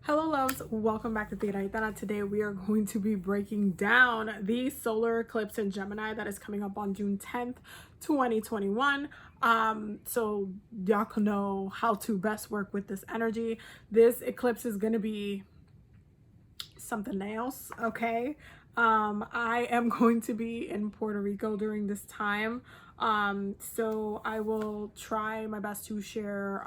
Hello loves, welcome back to TigeraGitana. Today we are going to be breaking down the solar eclipse in Gemini that is coming up on June 10th, 2021. So y'all can know how to best work with this energy. This eclipse is going to be something else, okay? I am going to be in Puerto Rico during this time. So I will try my best to share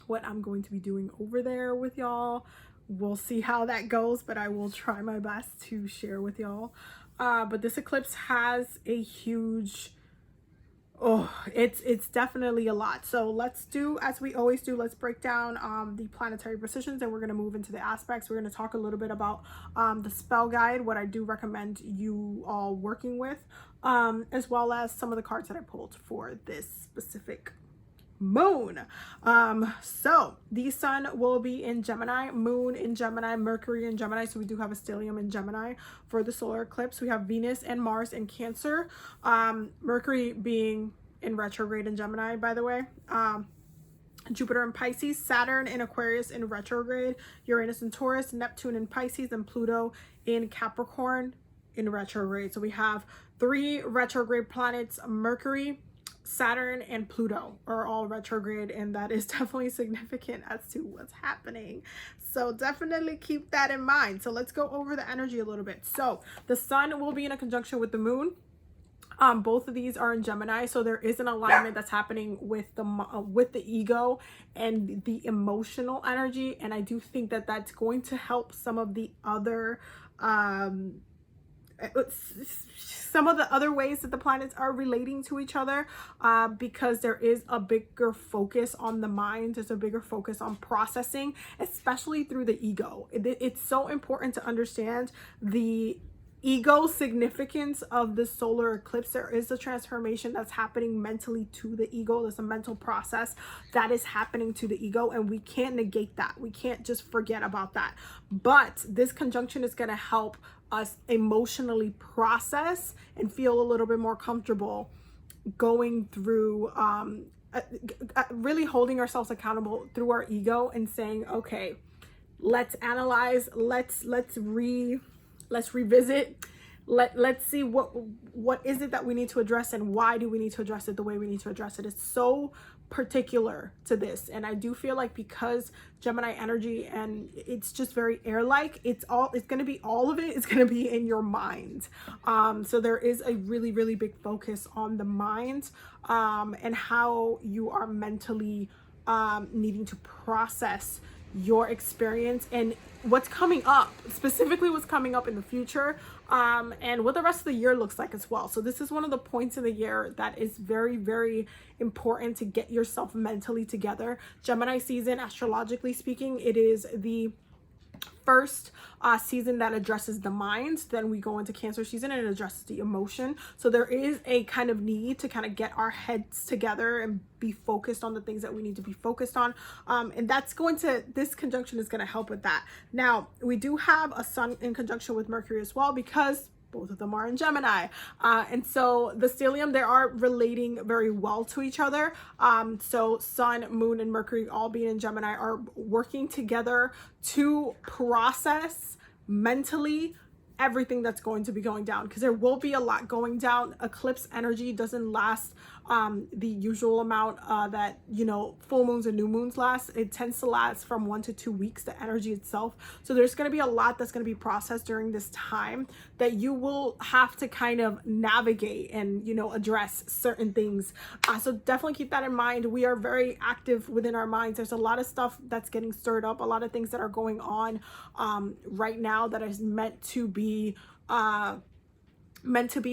what I'm going to be doing over there with y'all. We'll see how that goes, but I will try my best to share with y'all. But this eclipse has a huge, it's definitely a lot. So let's do as we always do. Let's break down the planetary positions, and we're going to move into the aspects. We're going to talk a little bit about the spell guide, what I do recommend you all working with, as well as some of the cards that I pulled for this specific moon. So the sun will be in Gemini, moon in Gemini, Mercury in Gemini. So we do have a stellium in Gemini for the solar eclipse. We have Venus and Mars in Cancer, Mercury being in retrograde in Gemini, by the way. Jupiter in Pisces, Saturn in Aquarius in retrograde, Uranus in Taurus, Neptune in Pisces, and Pluto in Capricorn in retrograde. So we have 3 retrograde planets. Mercury, Saturn, and Pluto are all retrograde, and that is definitely significant as to what's happening. So definitely keep that in mind. So let's go over the energy a little bit. So the sun will be in a conjunction with the moon. Both of these are in Gemini, so there is an alignment that's happening with the ego and the emotional energy, and I do think that that's going to help some of the other ways that the planets are relating to each other, because there is a bigger focus on the mind. There's a bigger focus on processing, especially through the ego. It's so important to understand the ego significance of the solar eclipse. There is a transformation that's happening mentally to the ego. There's a mental process that is happening to the ego, and we can't negate that. We can't just forget about that. But this conjunction is going to help us emotionally process and feel a little bit more comfortable going through really holding ourselves accountable through our ego and saying, okay, let's analyze, let's revisit, let's see what is it that we need to address, and why do we need to address it the way we need to address it. It's so particular to this, and I do feel like because Gemini energy, and it's just very air-like, it's going to be all of it is going to be in your mind. So there is a really big focus on the mind, and how you are mentally needing to process your experience and what's coming up, specifically what's coming up in the future, and what the rest of the year looks like as well. So this is one of the points of the year that is very important to get yourself mentally together. Gemini season, astrologically speaking, it is the first season that addresses the mind. Then we go into Cancer season, and it addresses the emotion. So there is a kind of need to kind of get our heads together and be focused on the things that we need to be focused on, and this conjunction is going to help with that. Now we do have a sun in conjunction with Mercury as well, because both of them are in Gemini, and so the stellium, they are relating very well to each other. So sun, moon, and Mercury all being in Gemini are working together to process mentally everything that's going to be going down, because there will be a lot going down. Eclipse energy doesn't last the usual amount that full moons and new moons last. It tends to last from 1 to 2 weeks, the energy itself. So there's going to be a lot that's going to be processed during this time that you will have to kind of navigate and address certain things. So definitely keep that in mind. We are very active within our minds. There's a lot of stuff that's getting stirred up, a lot of things that are going on right now that is meant to be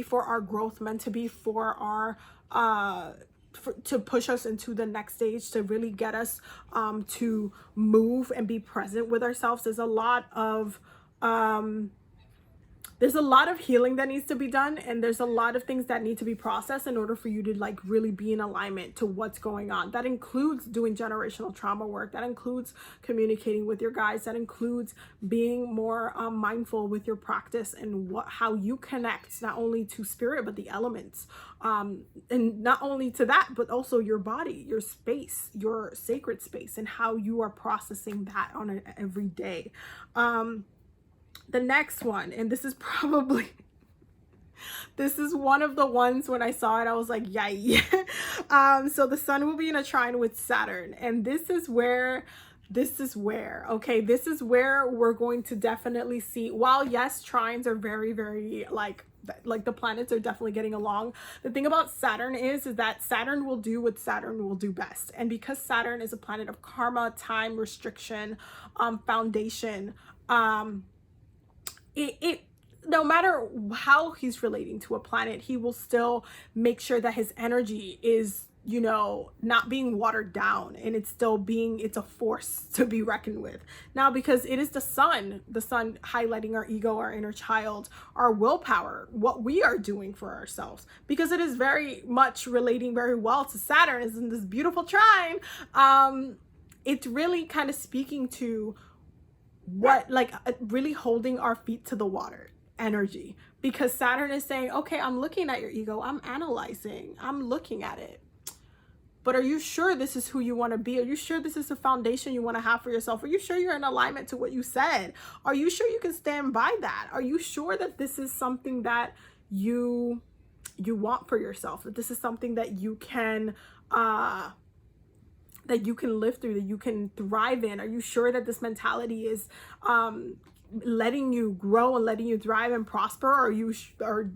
for our growth, meant to be for our to push us into the next stage, to really get us to move and be present with ourselves. There's a lot of there's a lot of healing that needs to be done, and there's a lot of things that need to be processed in order for you to like really be in alignment to what's going on. That includes doing generational trauma work, that includes communicating with your guides, that includes being more mindful with your practice and how you connect not only to spirit but the elements, and not only to that but also your body, your space, your sacred space, and how you are processing that on an every day. The next one, and this is probably, this is one of the ones when I saw it, I was like, yay. So the sun will be in a trine with Saturn. And this is where, okay, this is where we're going to definitely see, while yes, trines are very, very like the planets are definitely getting along. The thing about Saturn is that Saturn will do what Saturn will do best. And because Saturn is a planet of karma, time, restriction, foundation, no matter how he's relating to a planet, he will still make sure that his energy is, you know, not being watered down, and it's still being, it's a force to be reckoned with. Now, because it is the sun highlighting our ego, our inner child, our willpower, what we are doing for ourselves, because it is very much relating very well to Saturn, is in this beautiful trine. It's really kind of speaking to what, like, really holding our feet to the water energy, because Saturn is saying, okay, I'm looking at your ego, I'm analyzing, I'm looking at it, but are you sure this is who you want to be? Are you sure this is the foundation you want to have for yourself? Are you sure you're in alignment to what you said? Are you sure you can stand by that? Are you sure that this is something that you want for yourself, that this is something that you can live through, that you can thrive in? Are you sure that this mentality is letting you grow and letting you thrive and prosper? Or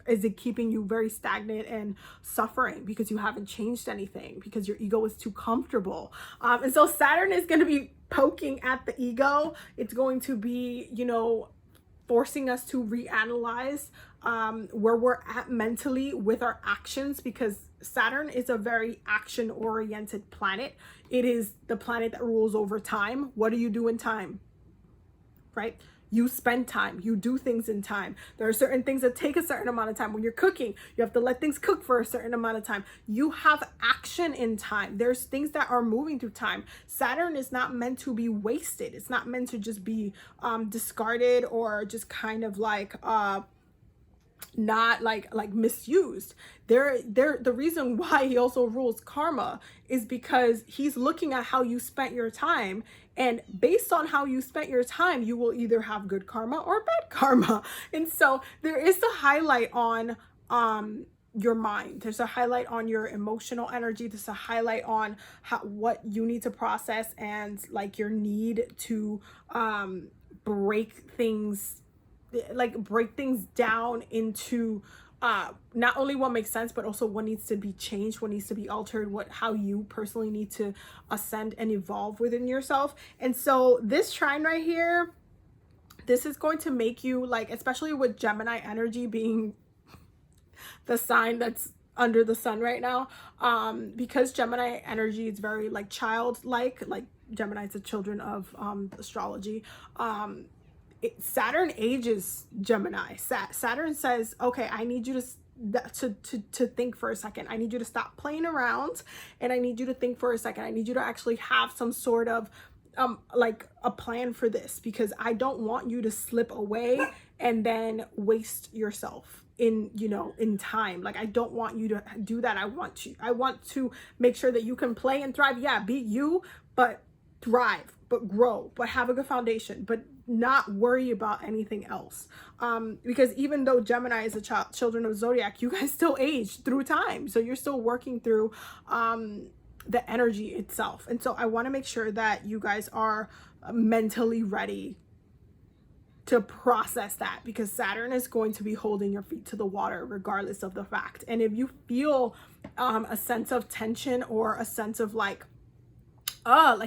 is it keeping you very stagnant and suffering because you haven't changed anything, because your ego is too comfortable? And so Saturn is going to be poking at the ego. It's going to be, you know, forcing us to reanalyze where we're at mentally with our actions, because Saturn is a very action-oriented planet. It is the planet that rules over time. What do you do in time? Right? You spend time, you do things in time. There are certain things that take a certain amount of time. When you're cooking, you have to let things cook for a certain amount of time. You have action in time. There's things that are moving through time. Saturn is not meant to be wasted. It's not meant to just be discarded or just kind of like not like misused. The reason why he also rules karma is because he's looking at how you spent your time, and based on how you spent your time, you will either have good karma or bad karma. And so there is a highlight on your mind, there's a highlight on your emotional energy, there's a highlight on what you need to process, and like your need to break things down into not only what makes sense, but also what needs to be changed, what needs to be altered, how you personally need to ascend and evolve within yourself. And so this trine right here, this is going to make you, like, especially with Gemini energy being the sign that's under the sun right now, because Gemini energy is very like childlike, like Gemini is the children of astrology. Saturn ages Gemini. Saturn says, okay, I need you to think for a second. I need you to stop playing around, and I need you to think for a second. I need you to actually have some sort of like a plan for this, because I don't want you to slip away and then waste yourself in time. Like, I don't want you to do that. I want to make sure that you can play and thrive. Yeah, be you, but thrive, but grow, but have a good foundation, but not worry about anything else. Because even though Gemini is a children of zodiac, you guys still age through time. So you're still working through the energy itself. And so I want to make sure that you guys are mentally ready to process that, because Saturn is going to be holding your feet to the water regardless of the fact. And if you feel a sense of tension or a sense of like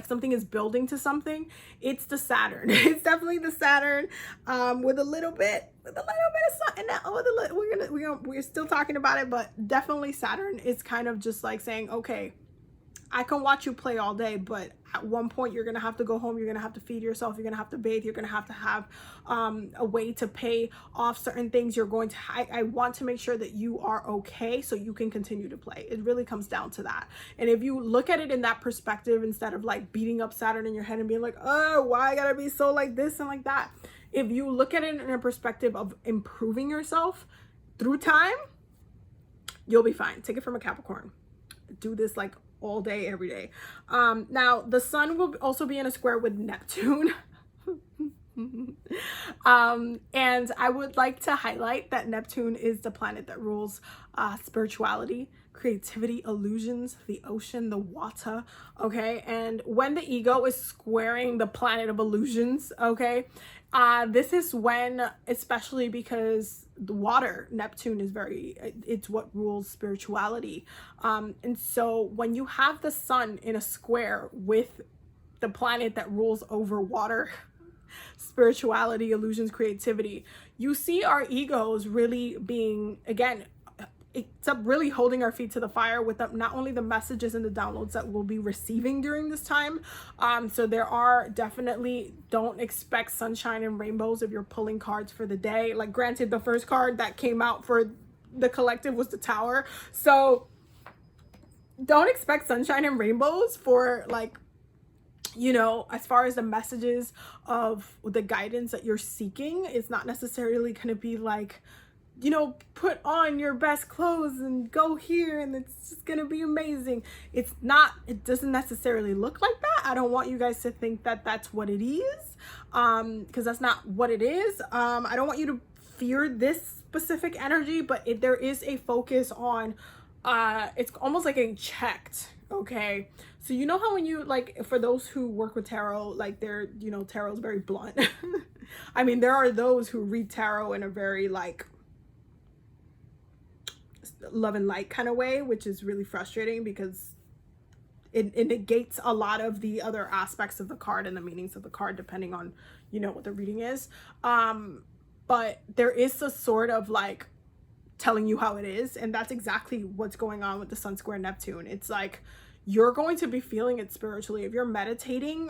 something is building to something, it's the Saturn. It's definitely the Saturn, with a little bit of something. We're still talking about it, but definitely Saturn is kind of just like saying, okay, I can watch you play all day, but at one point you're going to have to go home. You're going to have to feed yourself. You're going to have to bathe. You're going to have a way to pay off certain things. You're going to, I want to make sure that you are okay so you can continue to play. It really comes down to that. And if you look at it in that perspective, instead of like beating up Saturn in your head and being like, oh, why I gotta be so like this and like that. If you look at it in a perspective of improving yourself through time, you'll be fine. Take it from a Capricorn. Do this like all day, every day. Now, the sun will also be in a square with Neptune. And I would like to highlight that Neptune is the planet that rules spirituality, creativity, illusions, the ocean, the water, okay? And when the ego is squaring the planet of illusions, okay, this is when, especially because the water, Neptune is it's what rules spirituality. And so when you have the sun in a square with the planet that rules over water, spirituality, illusions, creativity, you see our egos really being, again, it's up really holding our feet to the fire with not only the messages and the downloads that we'll be receiving during this time. So there are definitely, don't expect sunshine and rainbows if you're pulling cards for the day. Like, granted, the first card that came out for the collective was the Tower. So don't expect sunshine and rainbows for, like, you know, as far as the messages of the guidance that you're seeking. It's not necessarily going to be like, you know, put on your best clothes and go here and it's just gonna be amazing. It's not, it doesn't necessarily look like that. I don't want you guys to think that that's what it is, because that's not what it is. I don't want you to fear this specific energy, but there is a focus on, it's almost like getting checked. Okay, so you know how when you, like, for those who work with tarot, like, they're, you know, tarot is very blunt. I mean, there are those who read tarot in a very, like, love and light kind of way, which is really frustrating because it negates a lot of the other aspects of the card and the meanings of the card, depending on, you know, what the reading is. But there is a sort of like telling you how it is, and that's exactly what's going on with the Sun square Neptune. It's like, you're going to be feeling it spiritually. If you're meditating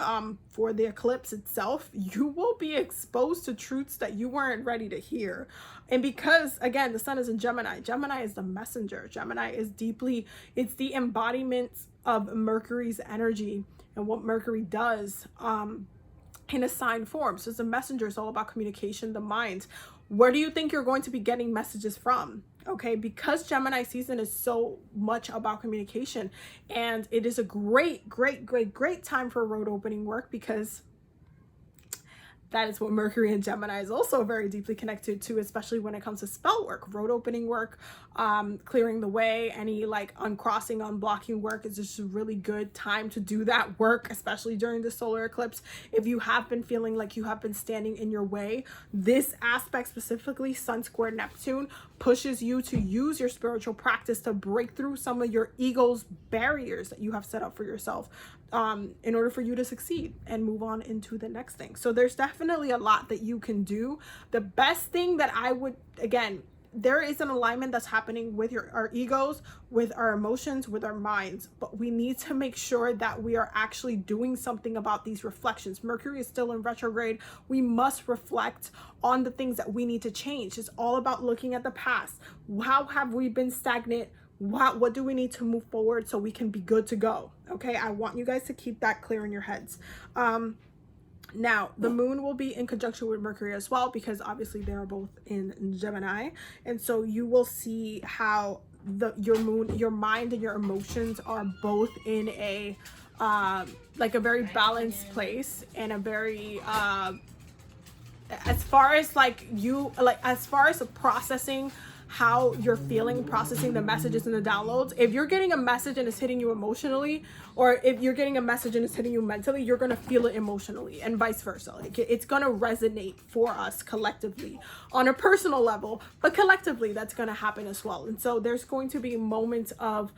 for the eclipse itself, you will be exposed to truths that you weren't ready to hear. And because, again, the sun is in Gemini. Gemini is the messenger. Gemini is deeply, it's the embodiment of Mercury's energy and what Mercury does in a sign form. So it's a messenger. It's all about communication, the mind. Where do you think you're going to be getting messages from? Okay, because Gemini season is so much about communication, and it is a great time for road opening work, because that is what Mercury and Gemini is also very deeply connected to, especially when it comes to spell work, road opening work, clearing the way, any like uncrossing, unblocking work is just a really good time to do that work, especially during the solar eclipse. If you have been feeling like you have been standing in your way, this aspect, specifically Sun square Neptune, pushes you to use your spiritual practice to break through some of your ego's barriers that you have set up for yourself, in order for you to succeed and move on into the next thing. So there's definitely a lot that you can do. The best thing that I would, again, there is an alignment that's happening with our egos, with our emotions, with our minds, but we need to make sure that we are actually doing something about these reflections. Mercury is still in retrograde. We must reflect on the things that we need to change. It's all about looking at the past. How have we been stagnant? What do we need to move forward so we can be good to go? Okay, I want you guys to keep that clear in your heads. Now, the moon will be in conjunction with Mercury as well, because obviously they are both in Gemini. And so you will see how your moon, your mind and your emotions are both in a like a very balanced place, and a very as far as processing how you're feeling, processing the messages and the downloads. If you're getting a message and it's hitting you emotionally, or if you're getting a message and it's hitting you mentally, you're gonna feel it emotionally, and vice versa. Like, it's gonna resonate for us collectively on a personal level, but collectively that's gonna happen as well. And so there's going to be moments of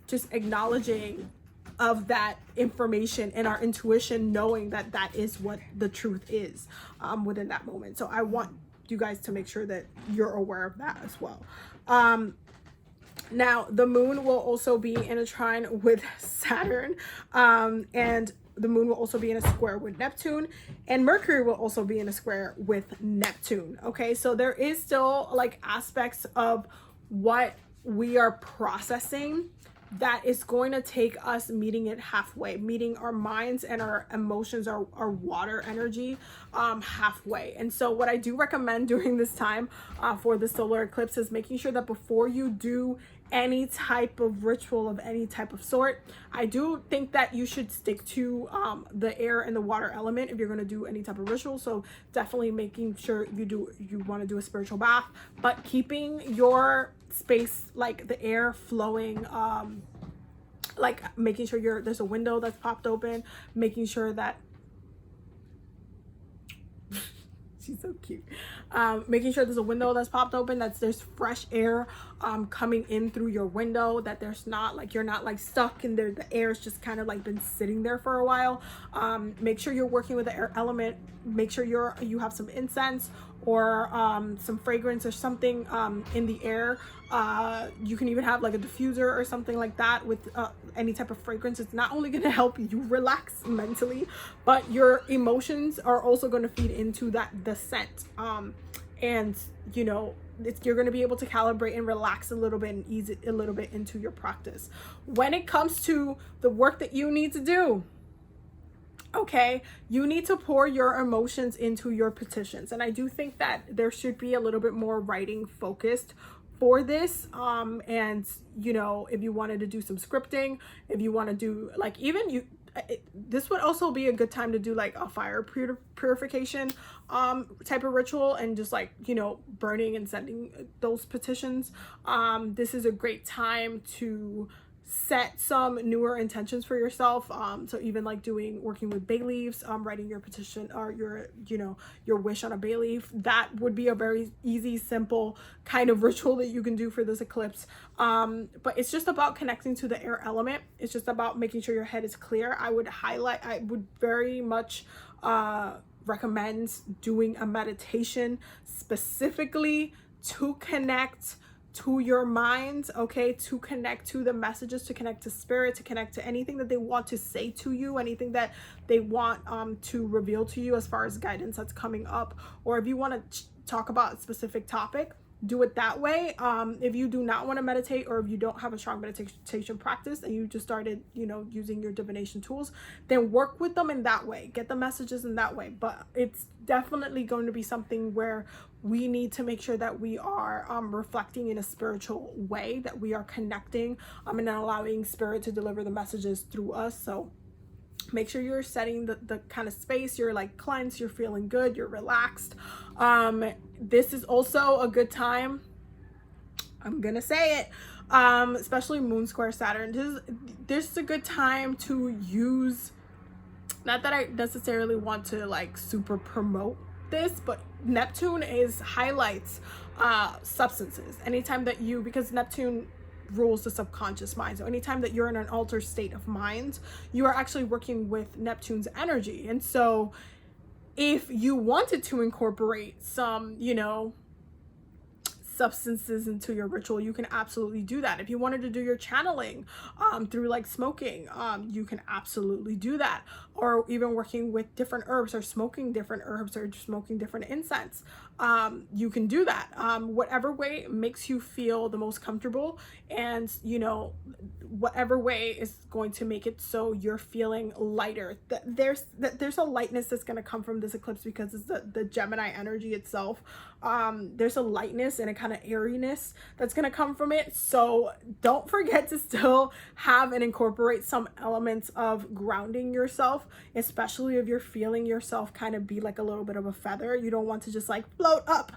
just acknowledging of that information and our intuition, knowing that that is what the truth is within that moment. So I want you guys to make sure that you're aware of that as well. Now, the moon will also be in a trine with Saturn, and the moon will also be in a square with Neptune, and Mercury will also be in a square with Neptune. Okay, so there is still like aspects of what we are processing that is going to take us meeting it halfway, meeting our minds and our emotions, our water energy halfway. And so what I do recommend during this time for the solar eclipse is making sure that before you do any type of ritual of any type of sort, I do think that you should stick to the air and the water element if you're going to do any type of ritual. So definitely making sure you want to do a spiritual bath, but keeping your space, like the air flowing, like making sure there's a window that's popped open, making sure that she's so cute, making sure there's a window that's popped open, that there's fresh air coming in through your window, that there's not like, you're not like stuck in there, the air's just kind of like been sitting there for a while. Make sure you're working with the air element. Make sure you have some incense or some fragrance or something in the air. You can even have like a diffuser or something like that with any type of fragrance. It's not only going to help you relax mentally, but your emotions are also going to feed into the scent. And you know, you're going to be able to calibrate and relax a little bit and ease it a little bit into your practice. When it comes to the work that you need to do, okay, you need to pour your emotions into your petitions. And I do think that there should be a little bit more writing focused for this. And you know, if you wanted to do some scripting, if you want to do like, even this would also be a good time to do like a fire purification type of ritual, and just like, you know, burning and sending those petitions. This is a great time to set some newer intentions for yourself. So even like working with bay leaves, writing your petition or your wish on a bay leaf, that would be a very easy, simple kind of ritual that you can do for this eclipse. But it's just about connecting to the air element. It's just about making sure your head is clear. I would very much recommend doing a meditation specifically to connect to your mind, okay, to connect to the messages, to connect to spirit, to connect to anything that they want to say to you, anything that they want to reveal to you as far as guidance that's coming up. Or if you want to talk about a specific topic, do it that way. If you do not want to meditate, or if you don't have a strong meditation practice and you just started, you know, using your divination tools, then work with them in that way, get the messages in that way. But it's definitely going to be something where we need to make sure that we are reflecting in a spiritual way, that we are connecting and allowing spirit to deliver the messages through us. So make sure you're setting the kind of space, you're like cleansed, you're feeling good, you're relaxed. This is also a good time, I'm gonna say it, especially moon square Saturn, this is a good time to use, not that I necessarily want to like super promote this, but Neptune highlights substances. Anytime that because Neptune rules the subconscious mind, so anytime that you're in an altered state of mind, you are actually working with Neptune's energy. And so if you wanted to incorporate some, you know, substances into your ritual, you can absolutely do that. If you wanted to do your channeling through like smoking, you can absolutely do that. Or even working with different herbs, or smoking different herbs, or smoking different incense, you can do that. Whatever way makes you feel the most comfortable, and you know, whatever way is going to make it so you're feeling lighter. There's a lightness that's going to come from this eclipse because it's the Gemini energy itself. There's a lightness and a kind of airiness that's going to come from it. So don't forget to still have and incorporate some elements of grounding yourself, especially if you're feeling yourself kind of be like a little bit of a feather. You don't want to just like float up.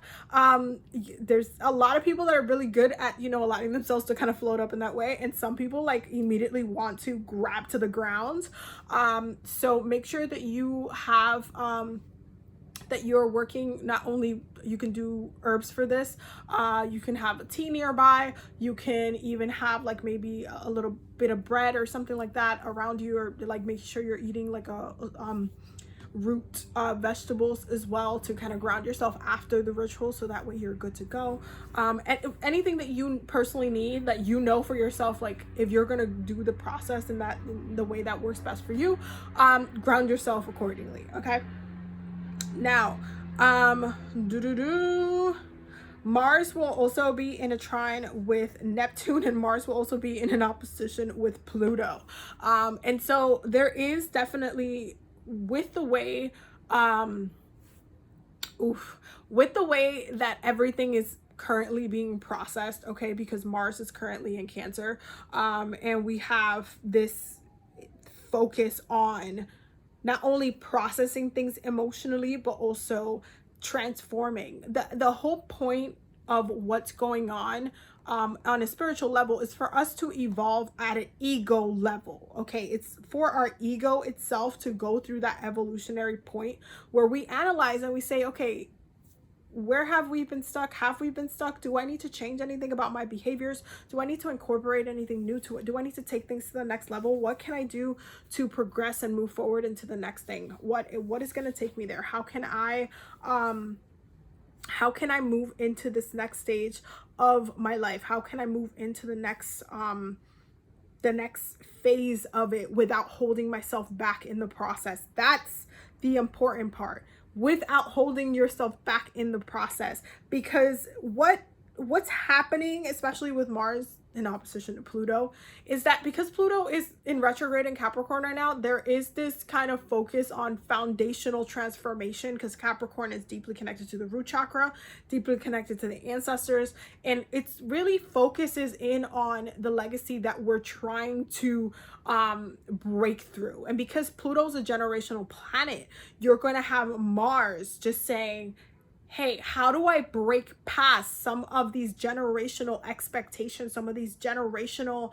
There's a lot of people that are really good at, you know, allowing themselves to kind of float up in that way, and some people like immediately want to grab to the ground. So make sure that you have that you're working, not only you can do herbs for this, you can have a tea nearby, you can even have like maybe a little bit of bread or something like that around you, or like making sure you're eating like a root vegetables as well to kind of ground yourself after the ritual, so that way you're good to go. And anything that you personally need, that you know for yourself, like if you're gonna do the process in the way that works best for you, ground yourself accordingly. Okay, now Mars will also be in a trine with Neptune, and Mars will also be in an opposition with Pluto. And so there is definitely, with the way that everything is currently being processed, okay, because Mars is currently in Cancer, and we have this focus on not only processing things emotionally, but also transforming. The whole point of what's going on a spiritual level is for us to evolve at an ego level. Okay, it's for our ego itself to go through that evolutionary point where we analyze and we say, okay, where have we been stuck? Have we been stuck? Do I need to change anything about my behaviors? Do I need to incorporate anything new to it? Do I need to take things to the next level? What can I do to progress and move forward into the next thing? What is going to take me there? How can I move into this next stage of my life? How can I move into the next phase of it without holding myself back in the process? That's the important part. Without holding yourself back in the process, because what's happening, especially with Mars in opposition to Pluto, is that because Pluto is in retrograde in Capricorn right now, there is this kind of focus on foundational transformation, because Capricorn is deeply connected to the root chakra, deeply connected to the ancestors, and it's really focuses in on the legacy that we're trying to break through. And because Pluto's a generational planet, you're going to have Mars just saying, hey, how do I break past some of these generational expectations, some of these generational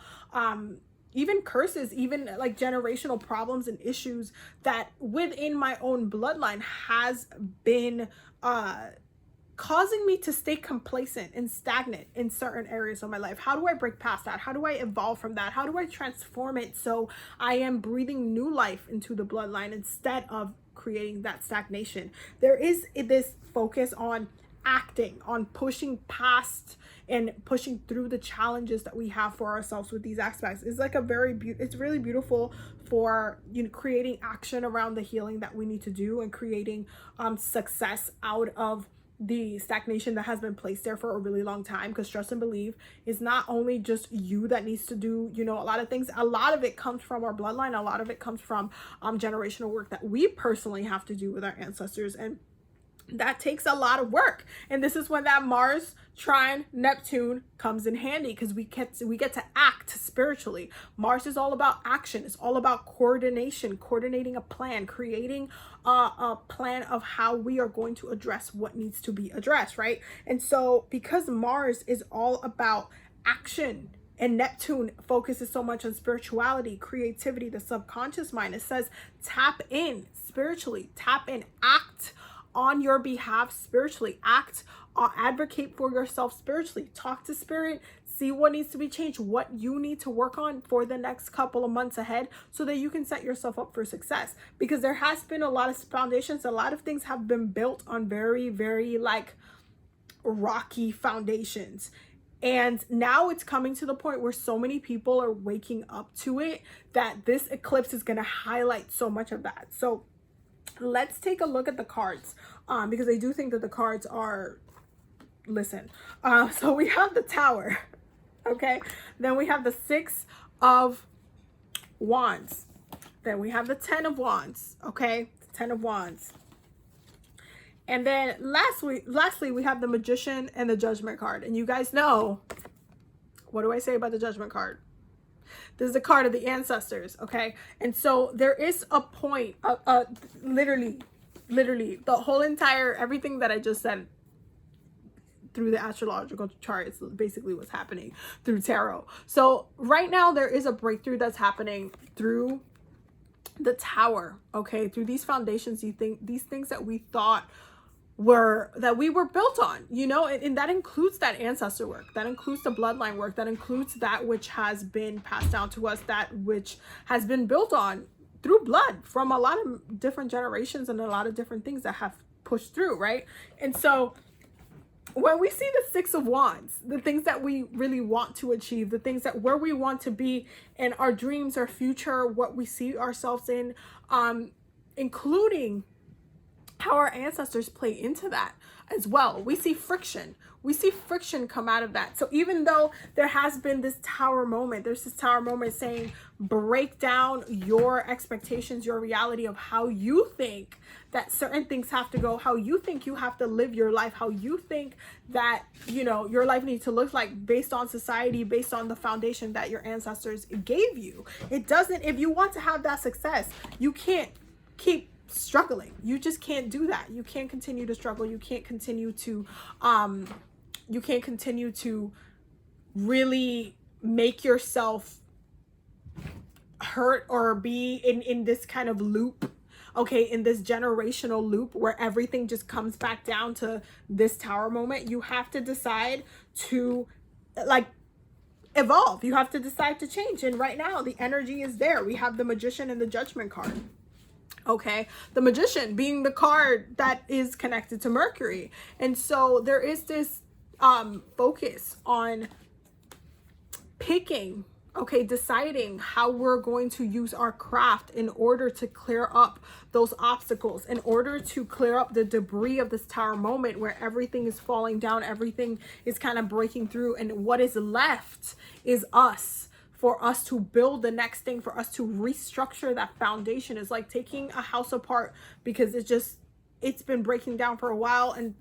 even curses, even like generational problems and issues that within my own bloodline has been causing me to stay complacent and stagnant in certain areas of my life? How do I break past that? How do I evolve from that? How do I transform it so I am breathing new life into the bloodline instead of creating that stagnation? There is this focus on acting, on pushing past and pushing through the challenges that we have for ourselves with these aspects. It's like it's really beautiful for, you know, creating action around the healing that we need to do, and creating success out of the stagnation that has been placed there for a really long time. Because trust and believe is not only just you that needs to do, you know, a lot of things. A lot of it comes from our bloodline. A lot of it comes from generational work that we personally have to do with our ancestors, and that takes a lot of work. And this is when that Mars trine Neptune comes in handy, because we get to act spiritually. Mars is all about action. It's all about coordinating a plan, creating a plan of how we are going to address what needs to be addressed, right? And so because Mars is all about action, and Neptune focuses so much on spirituality, creativity, the subconscious mind, it says tap in spiritually, tap in, act on your behalf spiritually, act, advocate for yourself spiritually, talk to spirit, see what needs to be changed, what you need to work on for the next couple of months ahead, so that you can set yourself up for success. Because there has been a lot of foundations, a lot of things have been built on very, very like rocky foundations. And now it's coming to the point where so many people are waking up to it that this eclipse is going to highlight so much of that. So let's take a look at the cards, because I do think that the cards are, listen, so we have the Tower, okay, then we have the 6 of Wands, then we have the 10 of Wands, okay, the 10 of Wands, and then lastly we have the Magician and the Judgment card. And you guys know, what do I say about the Judgment card? This is a card of the ancestors, okay? And so there is a point, literally, the whole entire, everything that I just said through the astrological chart is basically what's happening through tarot. So right now there is a breakthrough that's happening through the Tower, okay? Through these foundations, these things that we thought that we were built on, you know, and that includes that ancestor work, that includes the bloodline work, that includes that which has been passed down to us, that which has been built on through blood from a lot of different generations and a lot of different things that have pushed through, right? And so when we see the Six of Wands, the things that we really want to achieve, the things that where we want to be in our dreams, our future, what we see ourselves in, including how our ancestors play into that as well. We see friction. We see friction come out of that. So even though there has been this Tower moment, there's this Tower moment saying, break down your expectations, your reality of how you think that certain things have to go, how you think you have to live your life, how you think that, you know, your life needs to look like based on society, based on the foundation that your ancestors gave you. It doesn't, if you want to have that success, you can't keep struggling. You just can't do that. You can't continue to struggle. You can't continue to really make yourself hurt or be in this kind of loop, okay, in this generational loop where everything just comes back down to this Tower moment. You have to decide to like evolve. You have to decide to change. And right now the energy is there. We have the Magician and the Judgment card. Okay, the Magician being the card that is connected to Mercury. And so there is this focus on picking, okay, deciding how we're going to use our craft in order to clear up those obstacles, in order to clear up the debris of this Tower moment where everything is falling down, everything is kind of breaking through, and what is left is us. For us to build the next thing, for us to restructure that foundation. Is like taking a house apart because it's been breaking down for a while, and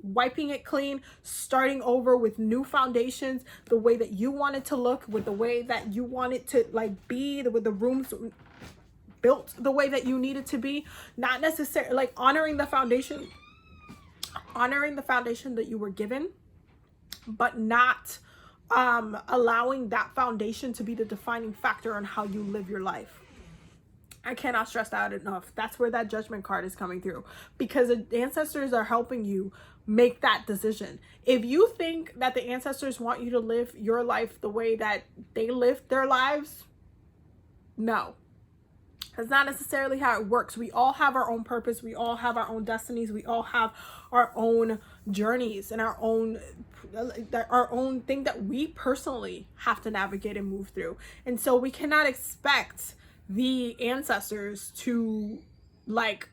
wiping it clean, starting over with new foundations, the way that you want it to look, with the way that you want it to like be, with the rooms built the way that you need it to be. Not necessarily like honoring the foundation that you were given, but not allowing that foundation to be the defining factor on how you live your life. I cannot stress that enough. That's where that Judgment card is coming through, because the ancestors are helping you make that decision. If you think that the ancestors want you to live your life the way that they lived their lives, no. That's not necessarily how it works. We all have our own purpose. We all have our own destinies. We all have our own journeys and our own thing that we personally have to navigate and move through. And so we cannot expect the ancestors to like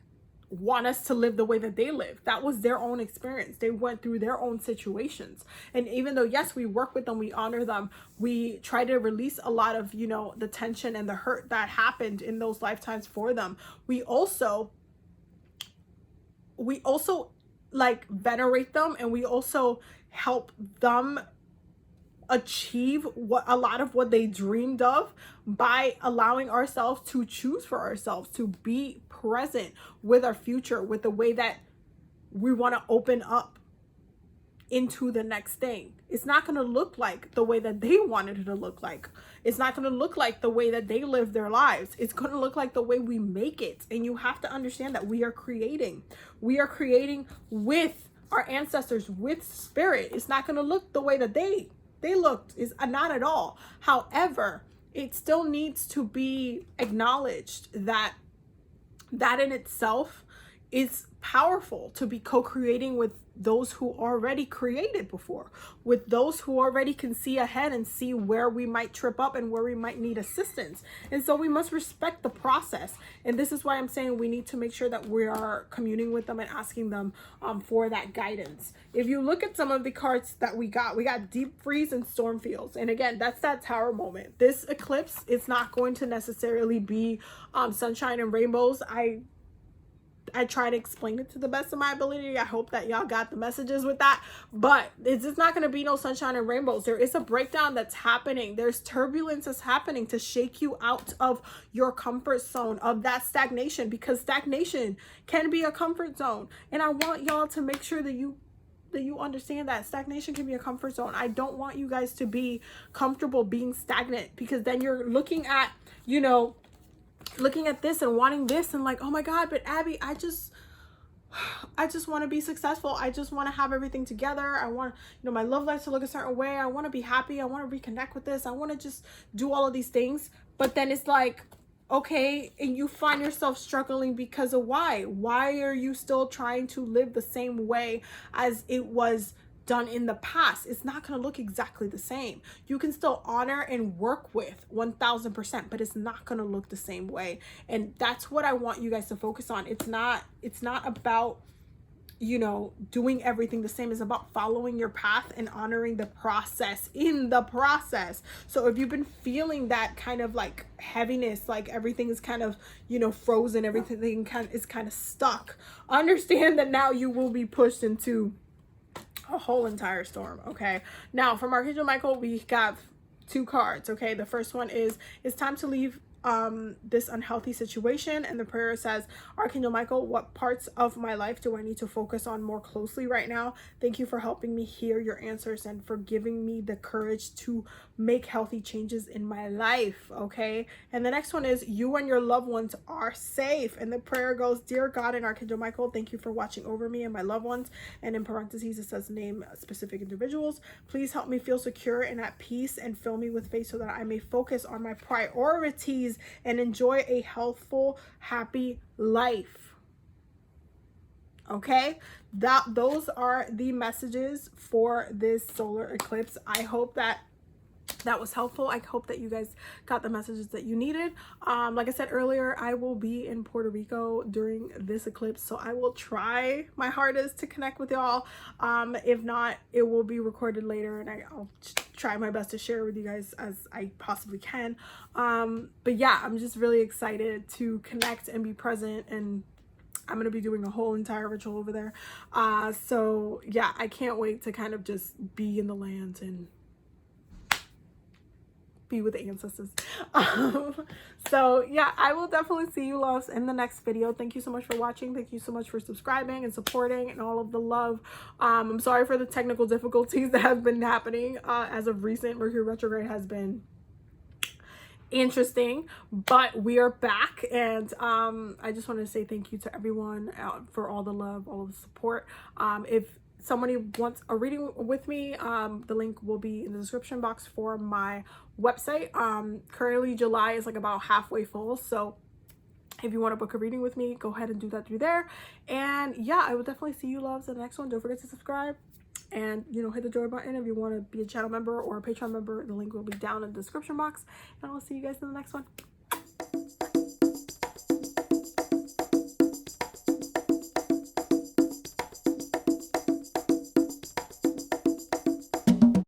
want us to live the way that they live. That was their own experience. They went through their own situations. And even though, yes, we work with them, we honor them, we try to release a lot of, you know, the tension and the hurt that happened in those lifetimes for them. We also like venerate them, and we also help them achieve a lot of what they dreamed of by allowing ourselves to choose for ourselves, to be present with our future, with the way that we want to open up into the next thing. It's not going to look like the way that they wanted it to look like. It's not going to look like the way that they live their lives. It's going to look like the way we make it. And you have to understand that we are creating with our ancestors, with spirit. It's not going to look the way that they looked, is not at all. However, it still needs to be acknowledged that in itself is powerful, to be co-creating with those who already created before, with those who already can see ahead and see where we might trip up and where we might need assistance. And so we must respect the process. And this is why I'm saying we need to make sure that we are communing with them and asking them for that guidance. If you look at some of the cards that we got Deep Freeze and Storm Fields. And again, that's that Tower moment. This eclipse, it's not going to necessarily be sunshine and rainbows. I try to explain it to the best of my ability. I hope that y'all got the messages with that, but it's just not going to be no sunshine and rainbows. There is a breakdown that's happening. There's turbulence that's happening to shake you out of your comfort zone, of that stagnation, because stagnation can be a comfort zone. And I want y'all to make sure that you understand that stagnation can be a comfort zone. I don't want you guys to be comfortable being stagnant, because then you're looking at, you know, looking at this and wanting this and like, oh my God, but Abby, I just want to be successful. I just want to have everything together. I want, you know, my love life to look a certain way. I want to be happy. I want to reconnect with this. I want to just do all of these things. But then it's like, okay, and you find yourself struggling because of why are you still trying to live the same way as it was done in the past? It's not going to look exactly the same. You can still honor and work with 1000%, but it's not going to look the same way. And that's what I want you guys to focus on. It's not about, you know, doing everything the same. Is about following your path and honoring the process in the process. So if you've been feeling that kind of like heaviness, like everything is kind of, you know, frozen, everything is kind of stuck, understand that now you will be pushed into a whole entire storm. Okay, now from Archangel Michael we got 2 cards. Okay, the first one is, it's time to leave this unhealthy situation, and the prayer says, Archangel Michael, what parts of my life do I need to focus on more closely right now? Thank you for helping me hear your answers and for giving me the courage to make healthy changes in my life. Okay, and the next one is, you and your loved ones are safe, and the prayer goes, dear God and Archangel Michael, thank you for watching over me and my loved ones, and in parentheses it says name specific individuals. Please help me feel secure and at peace, and fill me with faith so that I may focus on my priorities and enjoy a healthful, happy life. Okay, those are the messages for this solar eclipse. I hope that was helpful. I hope that you guys got the messages that you needed. Like I said earlier, I will be in Puerto Rico during this eclipse, so I will try my hardest to connect with y'all. If not, it will be recorded later, and I'll try my best to share with you guys as I possibly can. But yeah, I'm just really excited to connect and be present, and I'm going to be doing a whole entire ritual over there. So yeah, I can't wait to kind of just be in the land and be with the ancestors. So yeah, I will definitely see you loves in the next video. Thank you so much for watching. Thank you so much for subscribing and supporting and all of the love. I'm sorry for the technical difficulties that have been happening as of recent. Mercury retrograde has been interesting, but we are back, and I just want to say thank you to everyone for all the love, all of the support. If somebody wants a reading with me, the link will be in the description box for my website. Currently July is like about halfway full, so if you want to book a reading with me, go ahead and do that through there. And yeah, I will definitely see you loves in the next one. Don't forget to subscribe and, you know, hit the join button if you want to be a channel member or a Patreon member. The link will be down in the description box, and I'll see you guys in the next one.